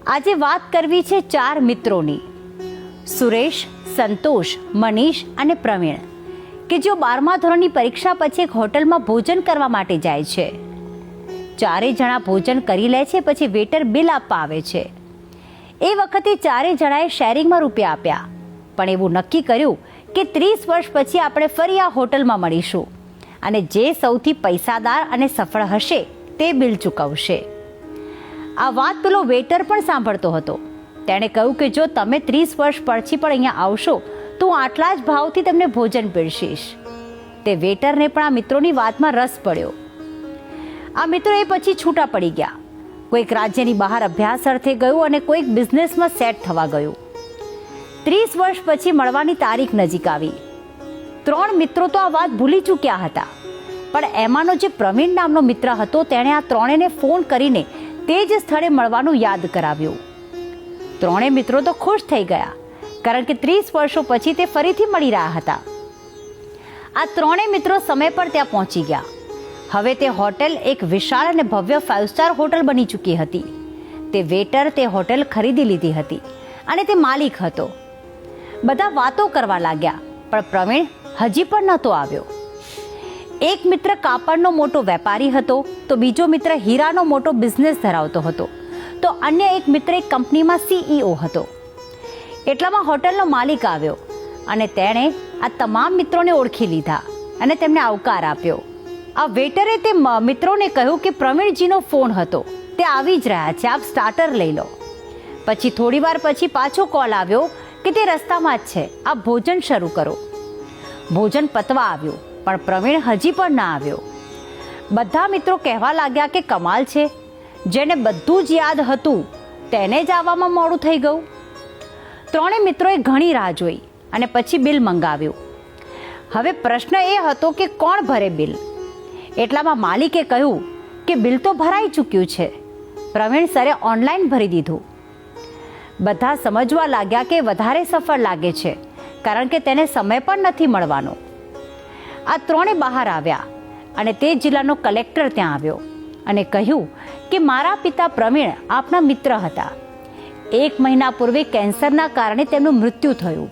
આજે વાત કરવી છે 4 મિત્રોની, સુરેશ, સંતોષ, મનીષ અને પ્રવીણ, કે જેઓ 12મા ધોરણની પરીક્ષા પછી એક હોટલમાં ભોજન કરવા માટે જાય છે. 4 જણા ભોજન કરી લે છે, પછી વેટર બિલ આપવા આવે છે. એ વખતે 4 જણાએ શેરિંગમાં રૂપિયા આપ્યા, પણ એવું નક્કી કર્યું કે 30 વર્ષ પછી આપણે ફરી આ હોટલમાં મળીશું અને જે સૌથી પૈસાદાર અને સફળ હશે તે બિલ ચૂકવશે. આ વાત પેલો વેટર પણ સાંભળતો હતો. તેણે કહ્યું કે જો તમે 30 વર્ષ પછી પણ અહીંયા આવશો તો હું આટલા જ ભાવથી તમને ભોજન પીરસીશ. તે વેટરને પણ આ મિત્રોની વાતમાં રસ પડ્યો. આ મિત્રો એ પછી છૂટા પડી ગયા. કોઈક રાજ્યની બહાર અભ્યાસ અર્થે ગયું અને કોઈક બિઝનેસમાં સેટ થવા ગયું. 30 વર્ષ પછી મળવાની તારીખ નજીક આવી. 3 મિત્રો તો આ વાત ભૂલી ચૂક્યા હતા, પણ એમાંનો જે પ્રવીણ નામનો મિત્ર હતો તેણે આ 3ને ફોન કરીને તે જ સ્થળે મળવાનું યાદ કરાવ્યું. 3 મિત્રો તો ખુશ થઈ ગયા, કારણ કે 30 વર્ષો પછી તે ફરીથી મળી રહ્યા હતા. આ 3 મિત્રો સમય પર ત્યાં પહોંચી ગયા. હવે તે હોટેલ એક વિશાળ અને ભવ્ય 5 સ્ટાર હોટલ બની ચૂકી હતી. તે વેટર તે હોટેલ ખરીદી લીધી હતી અને તે માલિક હતો. બધા વાતો કરવા લાગ્યા, પણ પ્રવીણ હજી પણ નહોતો આવ્યો. એક મિત્ર કાપડનો મોટો વેપારી હતો, તો બીજો મિત્ર હીરાનો મોટો બિઝનેસ ધરાવતો હતો, તો અન્ય એક મિત્ર એક કંપનીમાં CEO હતો. એટલામાં હોટલનો માલિક આવ્યો અને તેણે આ તમામ મિત્રોને ઓળખી લીધા અને તેમને આવકાર આપ્યો. આ વેટરે તે મિત્રોને કહ્યું કે પ્રવીણજીનો ફોન હતો, તે આવી જ રહ્યા છે, આપ સ્ટાર્ટર લઈ લો. પછી થોડી વાર પછી પાછો કોલ આવ્યો કે તે રસ્તામાં જ છે, આપ ભોજન શરૂ કરો. ભોજન પતવા આવ્યું, પણ પ્રવીણ હજી પણ ના આવ્યો. બધા મિત્રો કહેવા લાગ્યા કે કમાલ છે, જેને બધું જ યાદ હતું તેને જ આવવામાં મોડું થઈ ગયું. 3 મિત્રોએ ઘણી રાહ જોઈ અને પછી બિલ મંગાવ્યું. હવે પ્રશ્ન એ હતો કે કોણ ભરે બિલ. એટલામાં માલિકે કહ્યું કે બિલ તો ભરાઈ ચૂક્યું છે, પ્રવીણ સરે ઓનલાઈન ભરી દીધું. બધા સમજવા લાગ્યા કે વધારે સફળ લાગે છે, કારણ કે તેને સમય પણ નથી મળવાનો. આ 3 બહાર આવ્યા અને તે જિલ્લાનો કલેક્ટર ત્યાં આવ્યો અને કહ્યું કે મારા પિતા પ્રવીણ આપના મિત્ર હતા. 1 મહિના પૂર્વે કેન્સરના કારણે તેમનું મૃત્યુ થયું,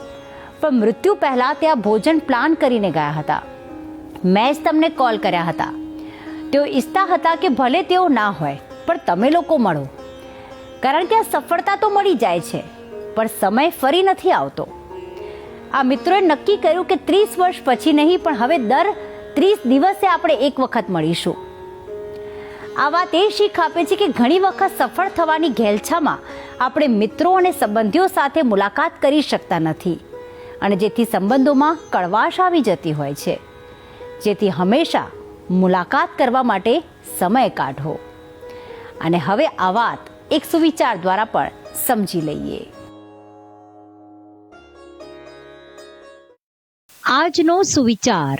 પણ મૃત્યુ પહેલા તે આ ભોજન પ્લાન કરીને ગયા હતા. મેં જ તમને કોલ કર્યા હતા. તેઓ ઈચ્છતા હતા કે ભલે તેઓ ના હોય, પણ તમે લોકો મળો, કારણ કે આ સફળતા તો મળી જાય છે, પણ સમય ફરી નથી આવતો. આ મિત્રોએ નક્કી કર્યું કે 30 વર્ષ પછી નહીં, પણ હવે દર 30 દિવસે આપણે એક વખત મળીશું. આ વાત એ શીખ આપે છે કે ઘણી વખત સફળ થવાની ઘેલછામાં આપણે મિત્રો અને સંબંધીઓ સાથે મુલાકાત કરી શકતા નથી, અને જેથી સંબંધોમાં કડવાશ આવી જતી હોય છે. જેથી હંમેશા મુલાકાત કરવા માટે સમય કાઢો. અને હવે આ વાત એક સુવિચાર દ્વારા પણ સમજી લઈએ. આજનો સુવિચાર: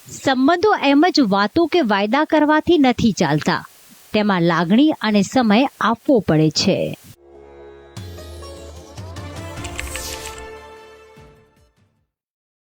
સંબંધો એમ જ વાતો કે વાયદા કરવાથી નથી ચાલતા, તેમાં લાગણી અને સમય આપવો પડે છે.